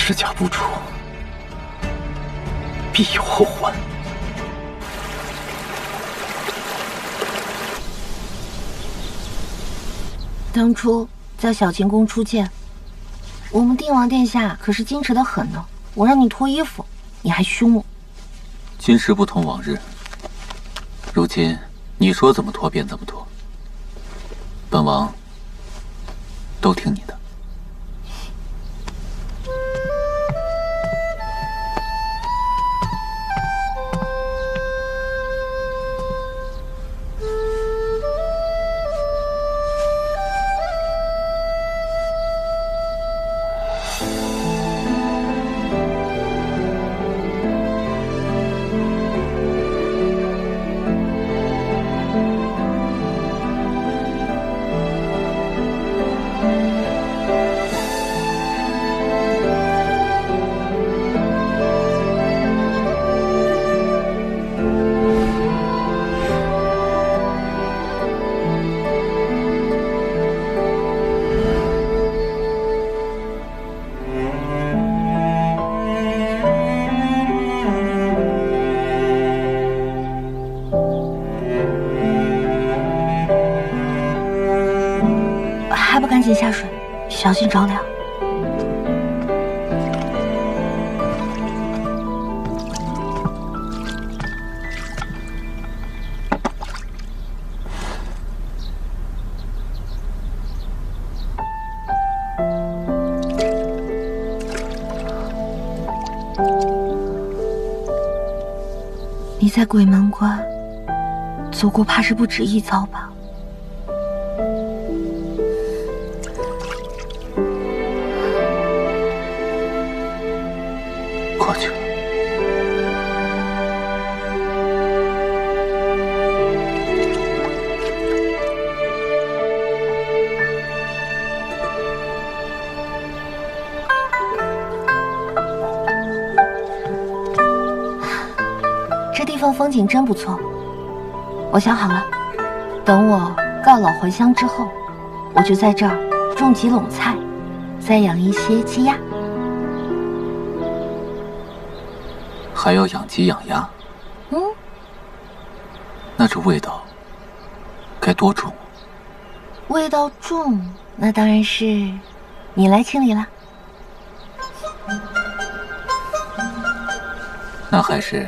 施家不出，必有后患。当初在小晴宫初见，我们帝王殿下可是矜持的很呢。我让你脱衣服，你还凶我。今时不同往日，如今你说怎么脱便怎么脱，本王都听你的。还不赶紧下水，小心着凉。你在鬼门关走过，怕是不止一遭吧？过去了。这地方风景真不错，我想好了，等我告老还乡之后，我就在这儿种几垄菜，再养一些鸡鸭。还要养鸡养鸭？那这味道该多重？味道重，那当然是你来清理了。那还是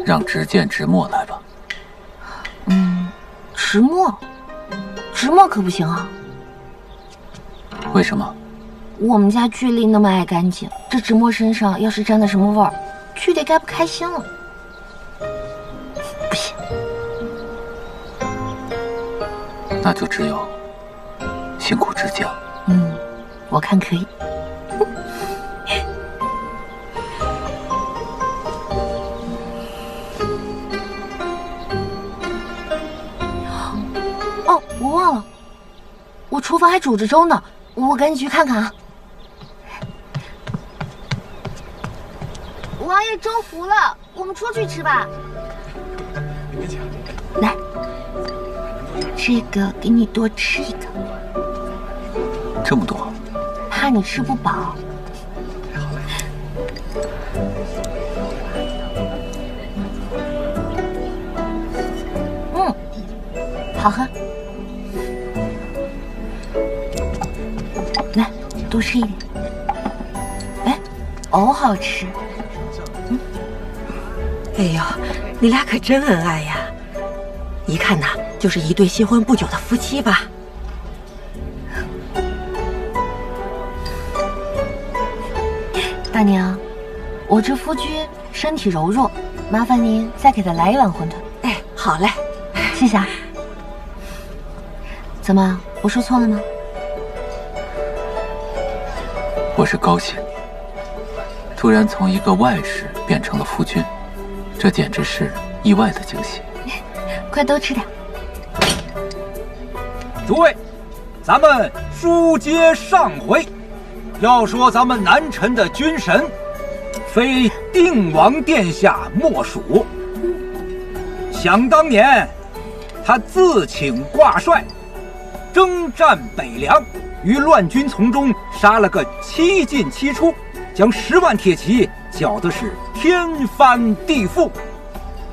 让执剑执墨来吧。执墨？执墨可不行啊。为什么？我们家巨力那么爱干净，这执墨身上要是沾了什么味儿，巨力该不开心了。不行，那就只有辛苦执剑了。我看可以。哦，我忘了，我厨房还煮着粥呢，我赶紧去看看啊。王爷粥糊了，我们出去吃吧。来，这个给你多吃一个。这么多？怕你吃不饱。好喝。来，多吃一点。哎，藕好吃。哎呦，你俩可真恩爱呀！一看呐，就是一对新婚不久的夫妻吧？大娘，我这夫君身体柔弱，麻烦您再给他来一碗馄饨。哎，好嘞，谢谢啊。怎么，我说错了吗？我是高兴，突然从一个外室变成了夫君，这简直是意外的惊喜。快多吃点。诸位，咱们书接上回，要说咱们南陈的军神，非定王殿下莫属。想当年，他自请挂帅，征战北凉，于乱军丛中杀了个7进7出，将10万铁骑搅得是天翻地覆。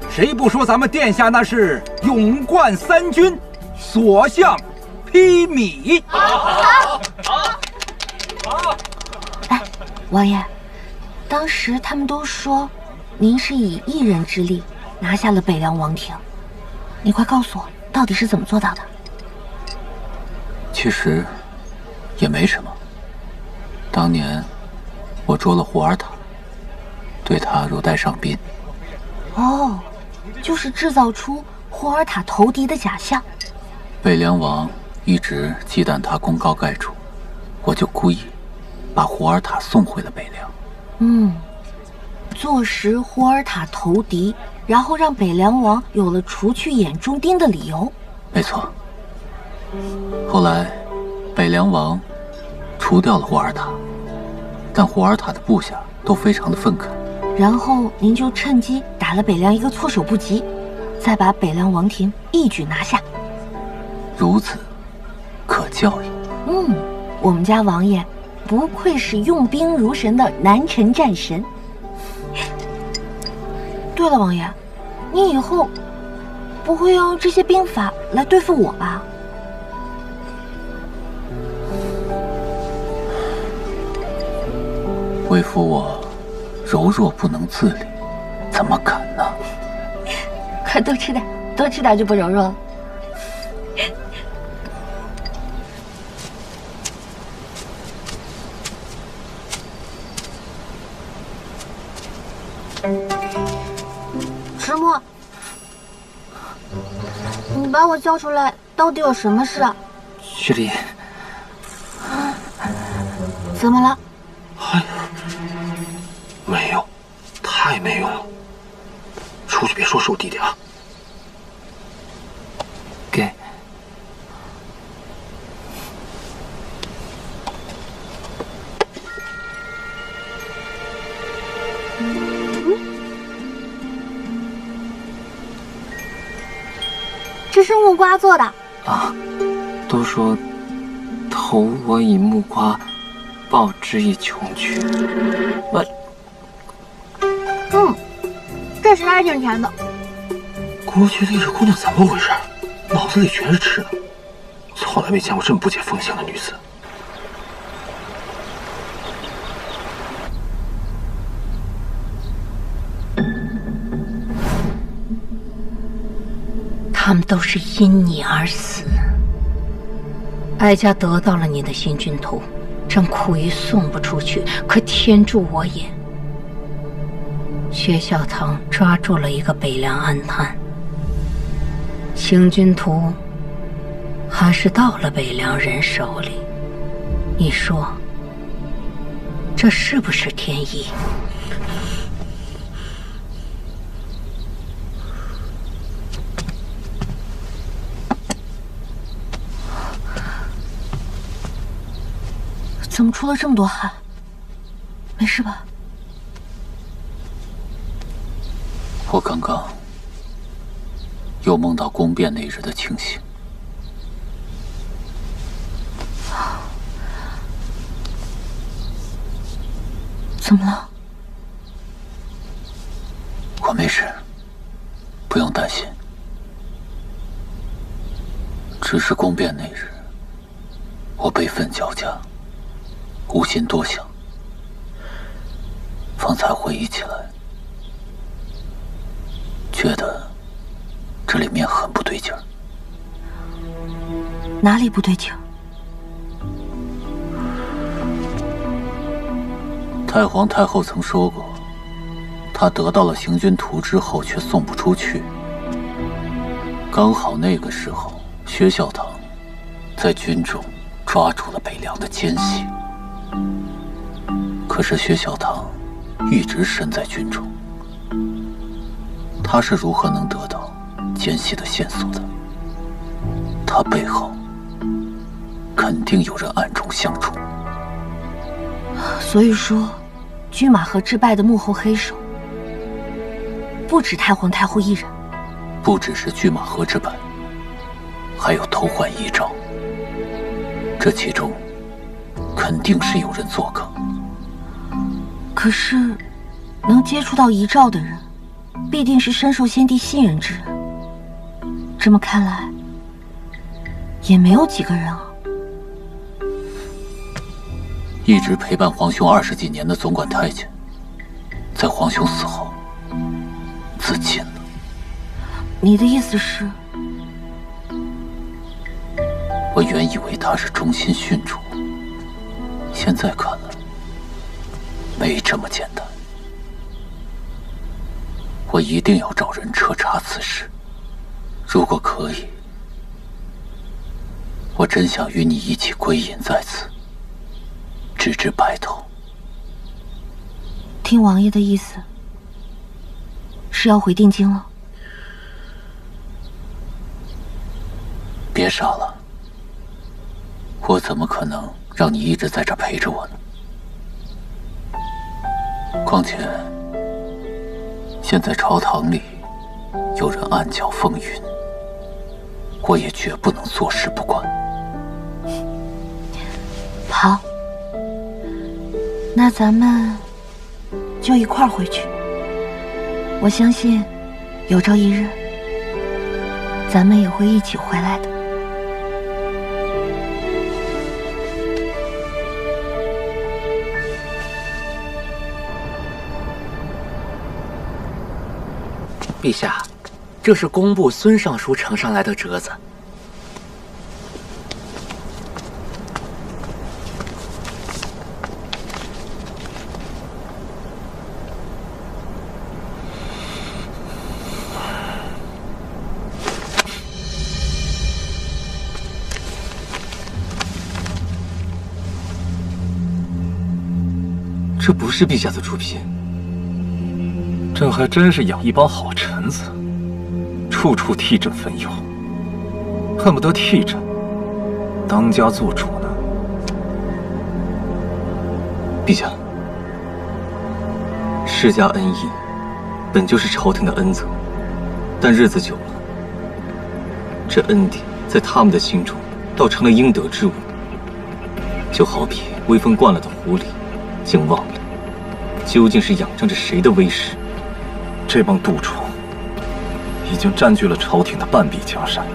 谁不说咱们殿下那是勇冠3军，所向披靡？哎，王爷，当时他们都说您是以一人之力拿下了北凉王庭，你快告诉我，到底是怎么做到的？其实也没什么。当年我捉了胡尔塔，对他入袋上宾。哦，就是制造出胡尔塔投敌的假象。北凉王一直忌惮他功高盖主，我就故意把胡尔塔送回了北凉。坐实胡尔塔投敌，然后让北凉王有了除去眼中钉的理由。没错。后来北凉王除掉了胡尔塔，但胡尔塔的部下都非常的愤慨，然后您就趁机打了北凉一个措手不及，再把北凉王庭一举拿下。孺子可教也。我们家王爷不愧是用兵如神的南陈战神。对了，王爷，你以后不会用这些兵法来对付我吧？为夫我柔弱不能自理，怎么敢呢？快多吃点，多吃点就不柔弱了。石墨，你把我叫出来，到底有什么事啊？雪莉，怎么了？没有，太没用了。出去别说是我弟弟啊。给。这是木瓜做的啊，都说投我以木瓜，报之以琼曲。这实还挺甜的。我觉得这姑娘怎么回事？脑子里全是吃的，从来没见过这么不解风情的女子。他们都是因你而死。哀家得到了你的新军图，正苦于送不出去，可天助我也。薛孝堂抓住了一个北凉暗探，行军图还是到了北凉人手里。你说，这是不是天意？怎么出了这么多汗？没事吧？我刚刚又梦到宫变那日的情形。怎么了？我没事，不用担心。只是宫变那日，我悲愤交加，无心多想。方才回忆起来，觉得这里面很不对劲儿。哪里不对劲？太皇太后曾说过，她得到了行军图之后，却送不出去。刚好那个时候，薛孝堂在军中抓住了北凉的奸细。可是薛孝堂一直身在军中，他是如何能得到奸细的线索的？他背后肯定有人暗中相助。所以说，车马河之败的幕后黑手不止太皇太后一人，不只是车马河之败，还有偷换遗诏。这其中肯定是有人作梗。可是，能接触到遗诏的人，必定是深受先帝信任之人。这么看来，也没有几个人啊。一直陪伴皇兄20几年的总管太监，在皇兄死后自尽了。你的意思是？我原以为他是忠心殉主，现在看来没这么简单。我一定要找人彻查此事，如果可以，我真想与你一起归隐在此，直至白头。听王爷的意思，是要回定京了？别傻了，我怎么可能让你一直在这儿陪着我呢？况且，现在朝堂里有人暗搅风云，我也绝不能坐视不管。好，那咱们就一块儿回去。我相信，有朝一日，咱们也会一起回来的。陛下，这是工部孙尚书呈上来的折子。这不是陛下的出品。朕还真是养一帮好臣子，处处替朕分忧，恨不得替朕当家做主呢。陛下，世家恩义本就是朝廷的恩泽，但日子久了，这恩典在他们的心中倒成了应得之物。就好比威风惯了的狐狸，竟忘了究竟是仰仗着谁的威势。这帮蠹虫已经占据了朝廷的半壁江山，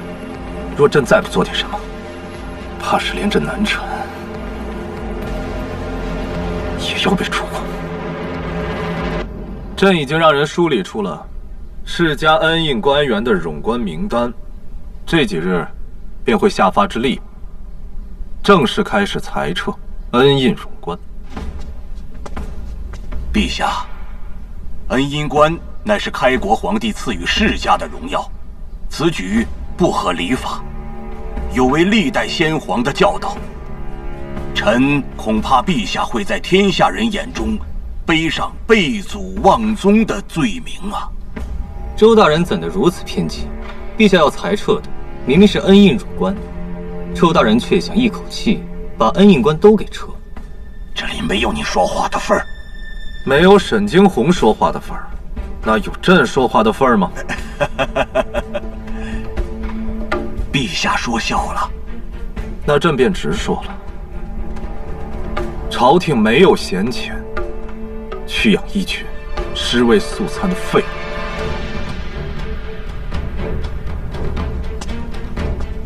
若朕再不做点什么，怕是连这南臣也要被处控。朕已经让人梳理出了世家恩印官员的冗官名单，这几日便会下发之令，正式开始裁撤恩印冗官。陛下，恩印官乃是开国皇帝赐予世家的荣耀，此举不合礼法，有违历代先皇的教导。臣恐怕陛下会在天下人眼中背上背祖忘宗的罪名啊！周大人怎的如此偏激？陛下要裁撤的明明是恩印冗官，周大人却想一口气把恩印官都给撤。这里没有你说话的份儿。没有沈惊鸿说话的份儿，那有朕说话的份儿吗？陛下说笑了。那朕便直说了，朝廷没有闲钱去养一群尸位素餐的废物。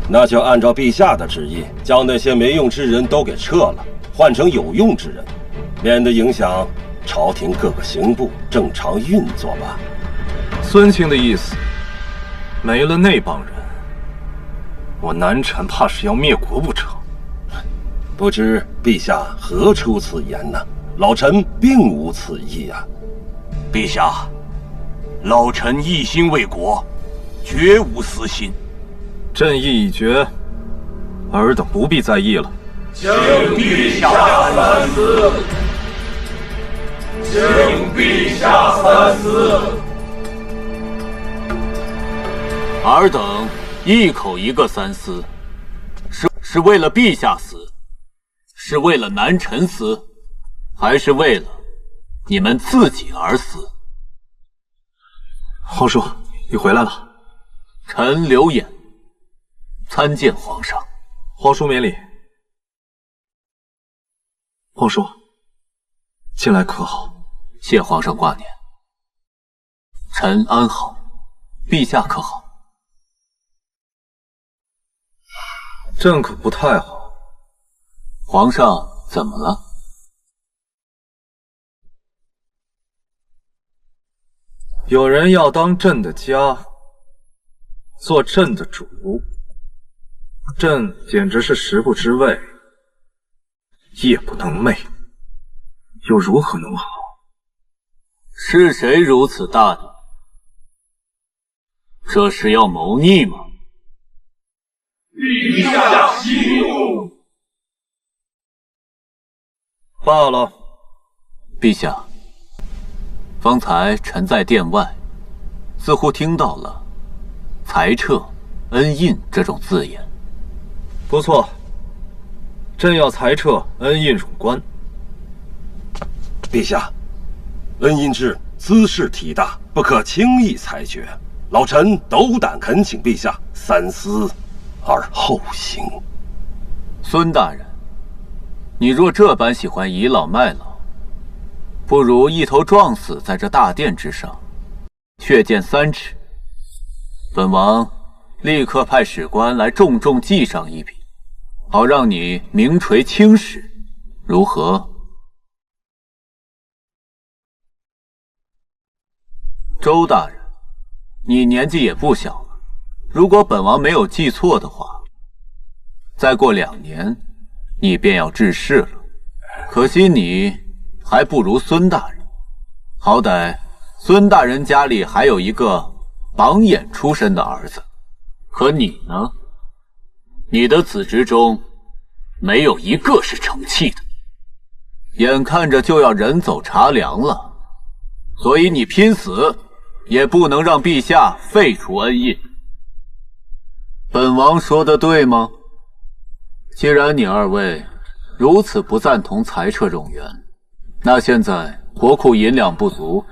那就按照陛下的旨意，将那些没用之人都给撤了，换成有用之人，免得影响朝廷各个刑部正常运作吧。孙卿的意思，没了那帮人，我南臣怕是要灭国不成。不知陛下何出此言呢？老臣并无此意啊。陛下，老臣一心为国，绝无私心。朕意已决，尔等不必在意了。请陛下三思。请陛下三思。尔等一口一个三思，是为了陛下死，是为了南臣死，还是为了你们自己而死？皇叔，你回来了。臣刘演参见皇上。皇叔免礼。皇叔，近来可好？谢皇上挂念。臣安好，陛下可好？朕可不太好。皇上怎么了？有人要当朕的家，做朕的主，朕简直是食不知味，夜不能寐，又如何能好？是谁如此大胆？这是要谋逆吗？陛下息怒。罢了，陛下，方才臣在殿外，似乎听到了“裁撤”“恩印”这种字眼。不错，朕要裁撤恩印冗官。陛下，恩印制兹事体大，不可轻易裁决。老臣斗胆恳请陛下三思而后行。孙大人，你若这般喜欢倚老卖老，不如一头撞死在这大殿之上，血溅3尺。本王立刻派史官来重重记上一笔，好让你名垂青史，如何？周大人，你年纪也不小了，如果本王没有记错的话，再过2年，你便要致仕了。可惜你还不如孙大人，好歹孙大人家里还有一个榜眼出身的儿子，可你呢？你的子侄中没有一个是成器的，眼看着就要人走茶凉了，所以你拼死也不能让陛下废除恩印。本王说的对吗？既然你2位如此不赞同裁撤冗员，那现在国库银两不足，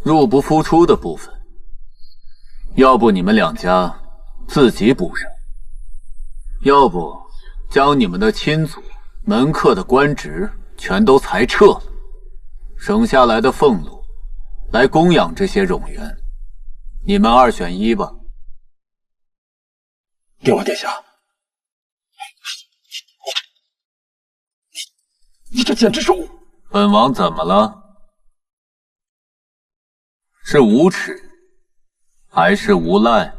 入不敷出的部分，要不你们2家自己补上，要不将你们的亲族、门客的官职全都裁撤了，省下来的俸禄来供养这些冗员，你们2选1吧。定王殿下，你这简直是本王怎么了？是无耻，还是无赖？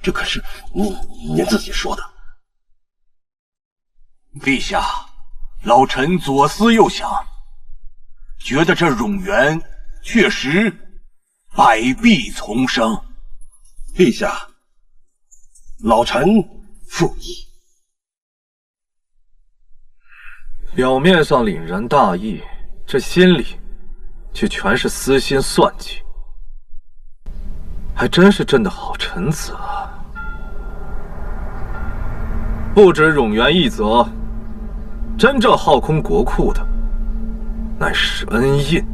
这可是您自己说的。陛下，老臣左思右想，觉得这冗员确实百弊丛生。陛下，老臣附议。表面上凛然大义，这心里却全是私心算计，还真是朕的好臣子啊！不止冗员一则，真正耗空国库的，乃是恩印。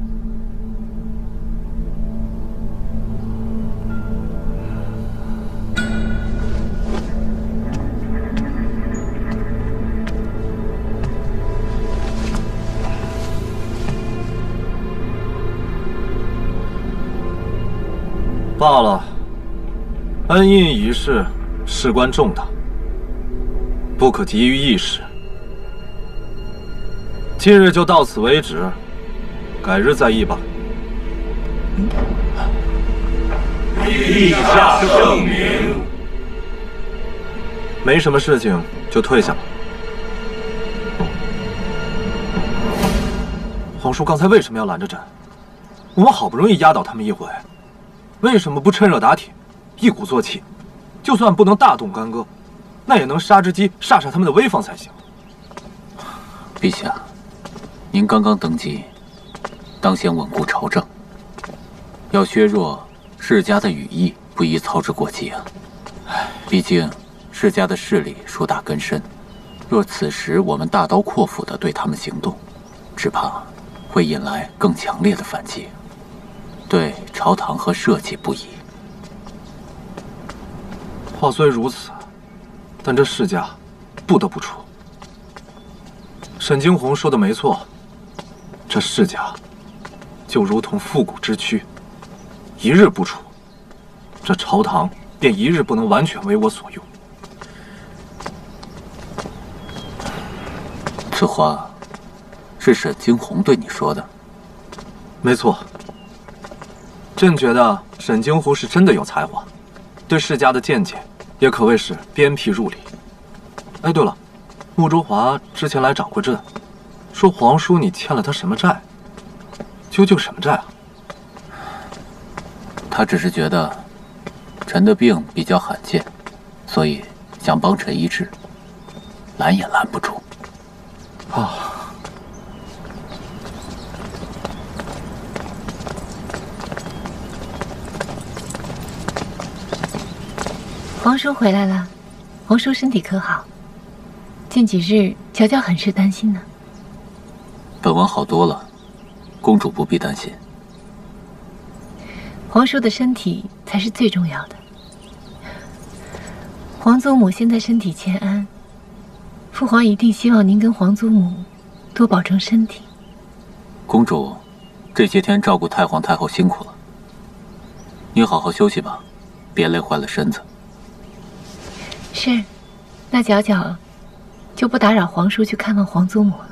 罢了，恩印一事事关重大，不可急于一时。今日就到此为止，改日再议吧。陛下圣明。没什么事情就退下吧。皇叔刚才为什么要拦着朕？我们好不容易压倒他们一回，为什么不趁热打铁，一鼓作气？就算不能大动干戈，那也能杀只鸡，煞煞他们的威风才行。陛下，您刚刚登基，当先稳固朝政，要削弱世家的羽翼，不宜操之过急啊。毕竟世家的势力树大根深，若此时我们大刀阔斧地对他们行动，只怕会引来更强烈的反击，对朝堂和社稷不宜。话虽如此，但这世家不得不出。沈惊鸿说的没错，这世家就如同复古之躯，一日不除，这朝堂便一日不能完全为我所用。此话是沈惊鸿对你说的？没错。朕觉得沈惊鸿是真的有才华，对世家的见解也可谓是鞭辟入里。哎，对了，穆中华之前来找过朕，说皇叔你欠了他什么债？究竟什么债啊？他只是觉得臣的病比较罕见，所以想帮臣医治，拦也拦不住。啊。皇叔回来了，皇叔身体可好？近几日乔乔很是担心呢。本王好多了，公主不必担心。皇叔的身体才是最重要的。皇祖母现在身体欠安，父皇一定希望您跟皇祖母多保重身体。公主这些天照顾太皇太后辛苦了，你好好休息吧，别累坏了身子。是，那皎皎就不打扰皇叔去看望皇祖母了。